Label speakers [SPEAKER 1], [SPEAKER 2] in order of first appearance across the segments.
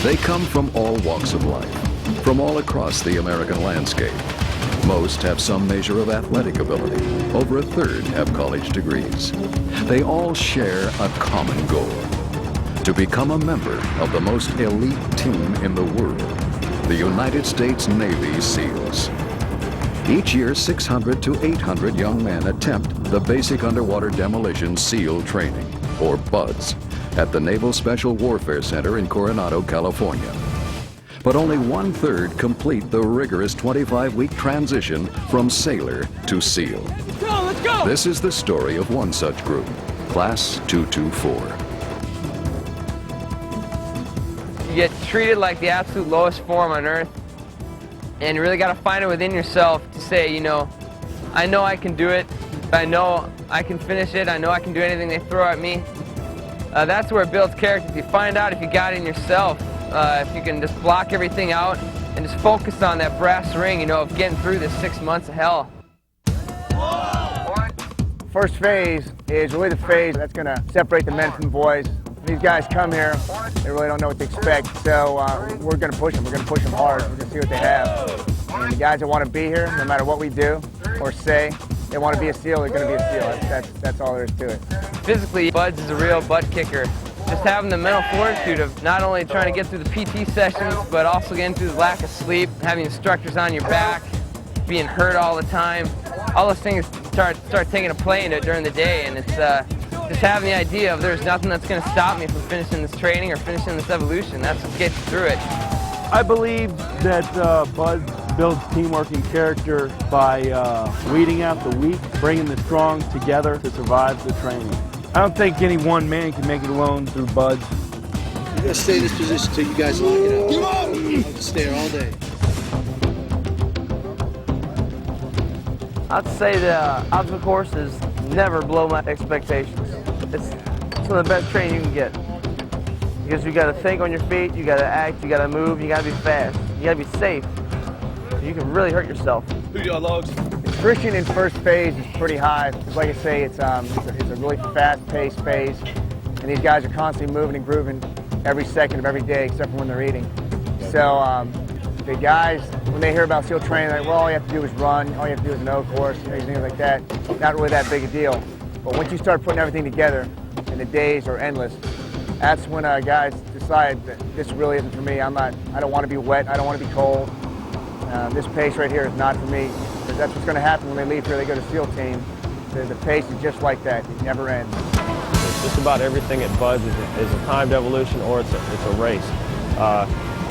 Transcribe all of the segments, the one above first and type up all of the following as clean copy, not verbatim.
[SPEAKER 1] They come from all walks of life, from all across the American landscape. Most have some measure of athletic ability. Over a third have college degrees. They all share a common goal: to become a member of the most elite team in the world, the United States Navy SEALs. Each year, 600 to 800 young men attempt the Basic Underwater Demolition SEAL Training, or BUDS, at the Naval Special Warfare Center in Coronado, California. But only 1/3 complete the rigorous 25-week transition from sailor to SEAL.
[SPEAKER 2] Let's go, let's go!
[SPEAKER 1] This is the story of one such group, Class 224.
[SPEAKER 3] You get treated like the absolute lowest form on Earth, and you really got to find it within yourself to say, you know I can do it, I know I can finish it, I know I can do anything they throw at me. That's where it builds character. If you find out if you got it in yourself, if you can just block everything out and just focus on that brass ring, of getting through this 6 months of hell.
[SPEAKER 4] First phase is really the phase that's going to separate the men from the boys. These guys come here, they really don't know what to expect, so we're going to push them. We're going to push them hard. We're going to see what they have. And the guys that want to be here, no matter what we do or say, they want to be a SEAL, they're going to be a SEAL. That's all there is to it.
[SPEAKER 3] Physically, BUDS is a real butt kicker. Just having the mental fortitude of not only trying to get through the PT sessions, but also getting through the lack of sleep, having instructors on your back, being hurt all the time. All those things start taking a play in it during the day, and it's just having the idea of there's nothing that's going to stop me from finishing this training or finishing this evolution. That's what gets you through it.
[SPEAKER 5] I believe that BUDS builds teamwork and character by weeding out the weak, bringing the strong together to survive the training. I don't think any one man can make it alone through BUDS.
[SPEAKER 6] You're going to stay in this position until you guys lock it out. Come on! I'll stay here all day.
[SPEAKER 7] I'd say the obstacle courses never blow my expectations. It's some of the best training you can get. Because you got to think on your feet, you got to act, you got to move, you got to be fast, you got to be safe. You can really hurt yourself.
[SPEAKER 2] Who y'all logs?
[SPEAKER 4] Attrition in first phase is pretty high. Because like I say, it's a really fast-paced phase, and these guys are constantly moving and grooving every second of every day, except for when they're eating. So the guys, when they hear about SEAL training, they're like, well, all you have to do is run, all you have to do is an O course, things like that. Not really that big a deal. But once you start putting everything together, and the days are endless, that's when guys decide that this really isn't for me. I don't want to be wet, I don't want to be cold. This pace right here is not for me. Because that's what's going to happen when they leave here, they go to SEAL team. The pace is just like that, it never ends.
[SPEAKER 8] Just about everything at BUDS is a timed evolution or it's a race.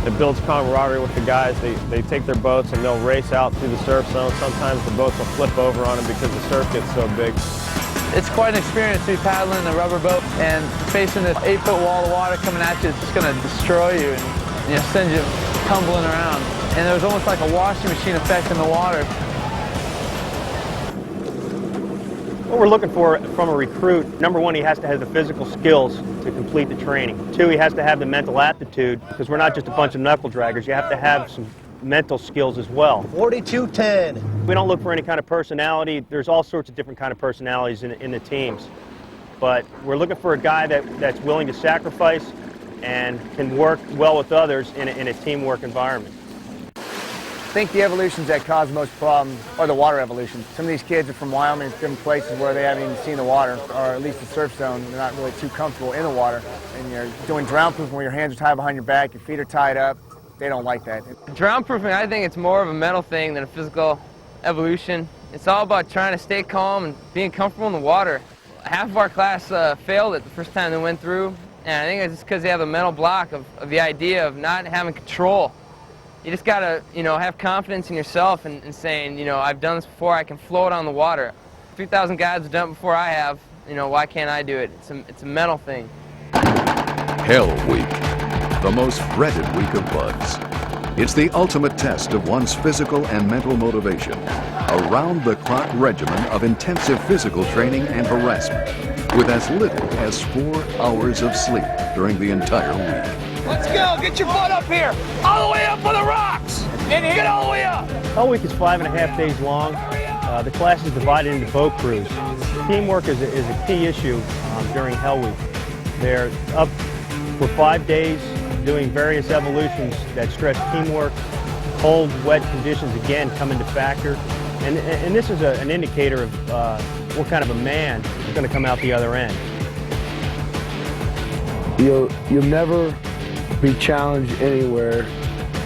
[SPEAKER 8] It builds camaraderie with the guys. They take their boats and they'll race out through the surf zone. Sometimes the boats will flip over on them because the surf gets so big.
[SPEAKER 7] It's quite an experience to be paddling in a rubber boat and facing this 8-foot wall of water coming at you. It's just going to destroy you and send you tumbling around. And there's almost like a washing machine effect in the water.
[SPEAKER 9] What we're looking for from a recruit, number one, he has to have the physical skills to complete the training. Two, he has to have the mental aptitude, because we're not just a bunch of knuckle draggers. You have to have some mental skills as well.
[SPEAKER 6] 42-10.
[SPEAKER 9] We don't look for any kind of personality. There's all sorts of different kind of personalities in the teams. But we're looking for a guy that's willing to sacrifice and can work well with others in a teamwork environment.
[SPEAKER 4] I think the evolutions that cause most problems are the water evolutions. Some of these kids are from Wyoming, different places where they haven't even seen the water, or at least the surf zone. They're not really too comfortable in the water. And you're doing drown proofing where your hands are tied behind your back, your feet are tied up. They don't like that.
[SPEAKER 3] Drown proofing, I think it's more of a mental thing than a physical evolution. It's all about trying to stay calm and being comfortable in the water. Half of our class failed it the first time they went through, and I think it's just because they have a mental block of the idea of not having control. You just got to, have confidence in yourself and saying, I've done this before, I can float on the water. 3,000 guys have done it before I have, why can't I do it? It's a mental thing.
[SPEAKER 1] Hell Week, the most dreaded week of BUDS. It's the ultimate test of one's physical and mental motivation. A round-the-clock regimen of intensive physical training and harassment, with as little as 4 hours of sleep during the entire week.
[SPEAKER 2] Let's go! Get your butt up here! All the way up on the rocks! Get all the way up!
[SPEAKER 9] Hell Week is 5.5 days long. The class is divided into boat crews. Teamwork is a key issue during Hell Week. They're up for 5 days doing various evolutions that stress teamwork. Cold, wet conditions again come into factor. And this is an indicator of what kind of a man is going to come out the other end.
[SPEAKER 5] You'll never be challenged anywhere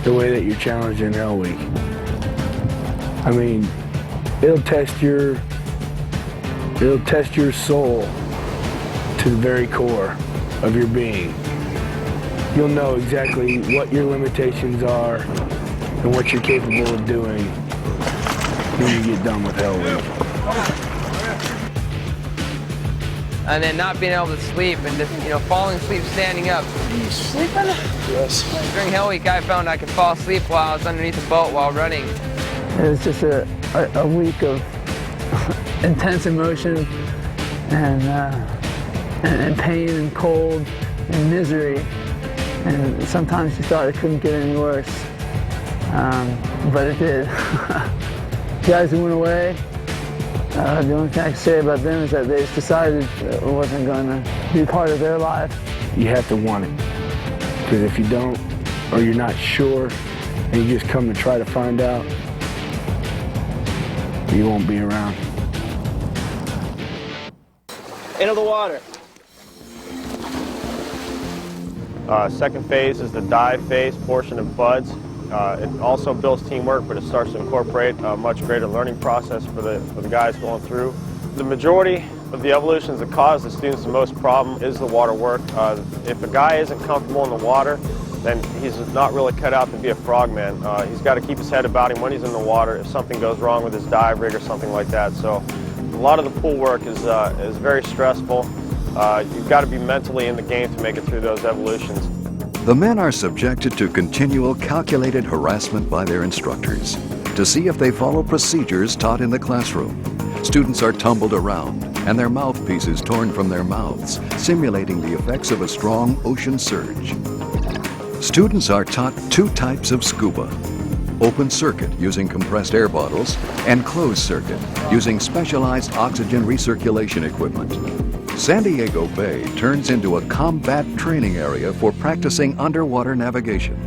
[SPEAKER 5] the way that you're challenged in Hell Week. I mean, it'll test your soul to the very core of your being. You'll know exactly what your limitations are and what you're capable of doing when you get done with Hell Week.
[SPEAKER 3] And then not being able to sleep and just, falling asleep standing up.
[SPEAKER 6] Are you sleeping? Yes.
[SPEAKER 3] During Hell Week, I found I could fall asleep while I was underneath a boat while running.
[SPEAKER 10] It was just a week of intense emotion and pain and cold and misery. And sometimes you thought it couldn't get any worse, but it did. Guys who went away, the only thing I can say about them is that they just decided it wasn't going to be part of their life.
[SPEAKER 5] You have to want it, because if you don't, or you're not sure, and you just come to try to find out, you won't be around.
[SPEAKER 7] Into the water.
[SPEAKER 8] Second phase is the dive phase portion of BUDS. It also builds teamwork, but it starts to incorporate a much greater learning process for the guys going through. The majority of the evolutions that cause the students the most problem is the water work. If a guy isn't comfortable in the water, then he's not really cut out to be a frogman. He's got to keep his head about him when he's in the water if something goes wrong with his dive rig or something like that. So a lot of the pool work is very stressful. You've got to be mentally in the game to make it through those evolutions.
[SPEAKER 1] The men are subjected to continual calculated harassment by their instructors to see if they follow procedures taught in the classroom. Students are tumbled around and their mouthpieces torn from their mouths, simulating the effects of a strong ocean surge. Students are taught two types of scuba: open circuit using compressed air bottles and closed circuit using specialized oxygen recirculation equipment. San Diego Bay turns into a combat training area for practicing underwater navigation.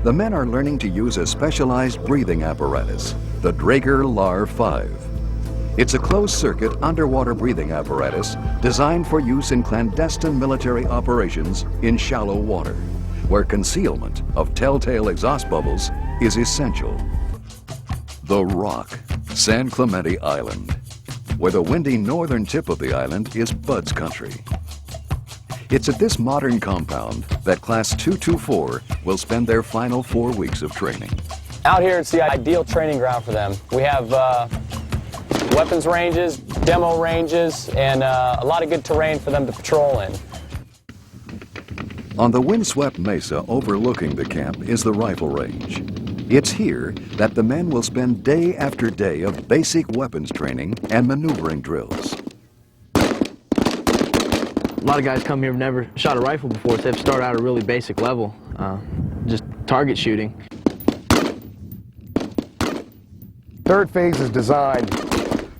[SPEAKER 1] The men are learning to use a specialized breathing apparatus, the Draeger LAR 5. It's a closed-circuit underwater breathing apparatus designed for use in clandestine military operations in shallow water, where concealment of telltale exhaust bubbles is essential. The Rock, San Clemente Island, where the windy northern tip of the island is BUDS country. It's at this modern compound that Class 224 will spend their final 4 weeks of training.
[SPEAKER 11] Out here, it's the ideal training ground for them. We have weapons ranges, demo ranges, and a lot of good terrain for them to patrol in.
[SPEAKER 1] On the windswept mesa overlooking the camp is the rifle range. It's here that the men will spend day after day of basic weapons training and maneuvering drills.
[SPEAKER 12] A lot of guys come here who've never shot a rifle before, so they have to start out at a really basic level, just target shooting.
[SPEAKER 13] Third phase is designed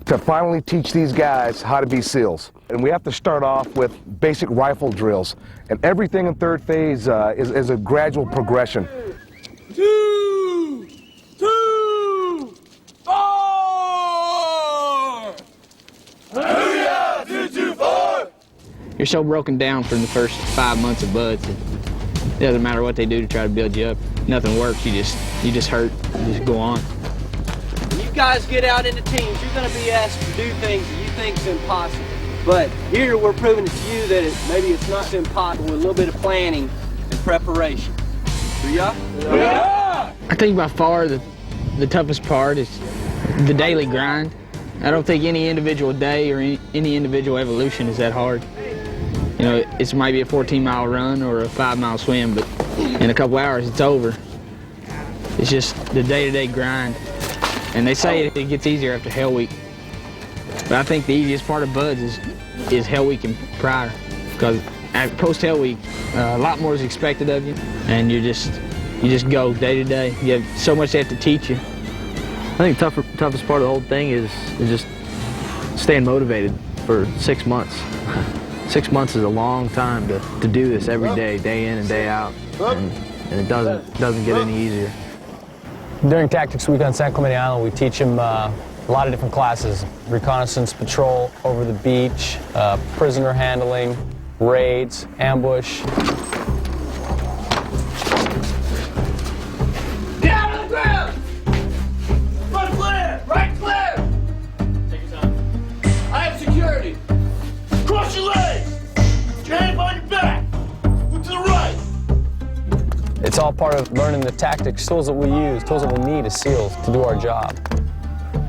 [SPEAKER 13] to finally teach these guys how to be SEALs. And we have to start off with basic rifle drills. And everything in third phase is a gradual progression.
[SPEAKER 2] 2, 2, 4! Hallelujah! 2, 2, 4!
[SPEAKER 12] You're so broken down from the first 5 months of BUDS. It doesn't matter what they do to try to build you up. Nothing works. You just hurt. You just go on.
[SPEAKER 7] When you guys get out into teams, you're going to be asked to do things that you think is impossible. But here we're proving to you that maybe it's not impossible with a little bit of planning and preparation. Yeah.
[SPEAKER 12] I think by far the toughest part is the daily grind. I don't think any individual day or any individual evolution is that hard. You know, it's maybe a 14-mile run or a 5-mile swim, but in a couple hours it's over. It's just the day-to-day grind. And they say it gets easier after Hell Week. But I think the easiest part of BUDS is Hell Week and prior, because at post-Hell Week, a lot more is expected of you, and you just go day to day. You have so much they have to teach you.
[SPEAKER 11] I think the toughest part of the whole thing is just staying motivated for 6 months. 6 months is a long time to do this every day, day in and day out.
[SPEAKER 12] and it doesn't get any easier.
[SPEAKER 11] During Tactics Week on San Clemente Island, we teach them a lot of different classes: reconnaissance, patrol over the beach, prisoner handling, raids, ambush.
[SPEAKER 2] Get out of the ground! Front clear! Right clear! Take your time. I have security. Cross your legs! Put your hand behind your back! Move to the right!
[SPEAKER 11] It's all part of learning the tactics, tools that we use, tools that we need as SEALs to do our job.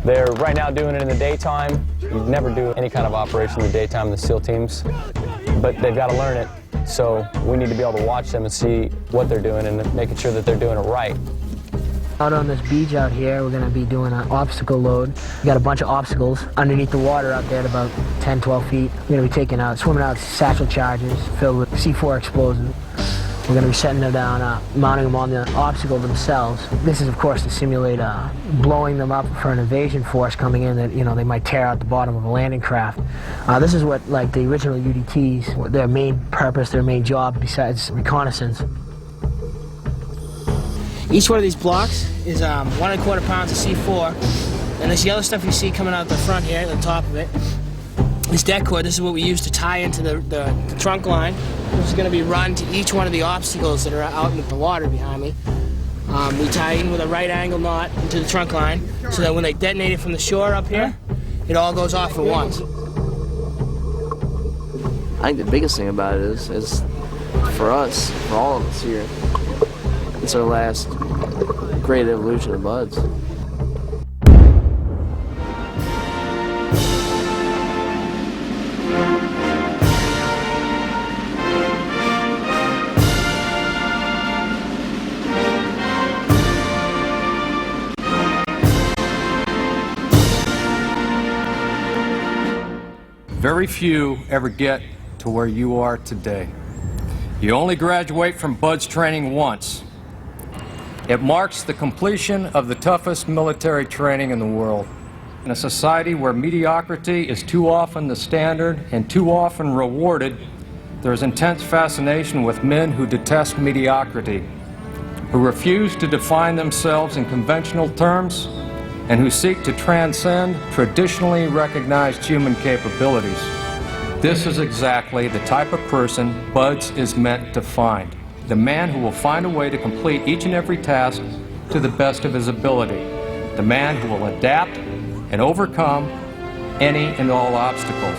[SPEAKER 11] They're right now doing it in the daytime. You never do any kind of operation in the daytime in the SEAL teams, but they've got to learn it. So we need to be able to watch them and see what they're doing and making sure that they're doing it right.
[SPEAKER 10] Out on this beach out here, we're going to be doing an obstacle load. We got a bunch of obstacles underneath the water out there at about 10, 12 feet. We're going to be taking out, swimming out satchel charges filled with C4 explosives. We're going to be setting them down, mounting them on the obstacle themselves. This is, of course, to simulate blowing them up for an invasion force coming in that, they might tear out the bottom of a landing craft. This is what, like the original UDTs, their main purpose, their main job, besides reconnaissance.
[SPEAKER 14] Each one of these blocks is 1 1/4 pounds of C4, and this yellow stuff you see coming out the front here, at the top of it, this deck cord. This is what we use to tie into the trunk line. This is going to be run to each one of the obstacles that are out in the water behind me. We tie in with a right angle knot into the trunk line so that when they detonate it from the shore up here, it all goes off at once.
[SPEAKER 7] I think the biggest thing about it is for us, for all of us here, it's our last great evolution of buds.
[SPEAKER 15] Very few ever get to where you are today. You only graduate from BUDS training once. It marks the completion of the toughest military training in the world. In a society where mediocrity is too often the standard and too often rewarded, there is intense fascination with men who detest mediocrity, who refuse to define themselves in conventional terms, and who seek to transcend traditionally recognized human capabilities. This is exactly the type of person BUDS is meant to find. The man who will find a way to complete each and every task to the best of his ability. The man who will adapt and overcome any and all obstacles.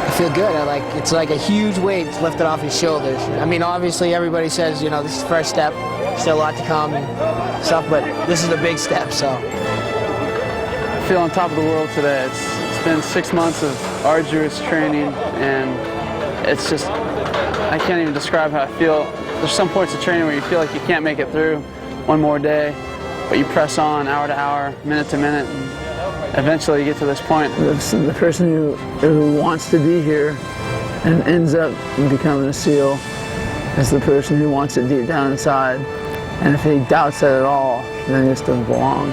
[SPEAKER 14] I feel good. It's like a huge weight lifted off his shoulders. I mean, obviously everybody says, this is the first step, still a lot to come and stuff, but this is a big step, so.
[SPEAKER 16] I feel on top of the world today. It's been 6 months of arduous training, and it's just, I can't even describe how I feel. There's some points of training where you feel like you can't make it through one more day, but you press on hour to hour, minute to minute, and eventually you get to this point.
[SPEAKER 10] The person who wants to be here and ends up becoming a SEAL is the person who wants it deep down inside. And if he doubts it at all, then he just doesn't belong.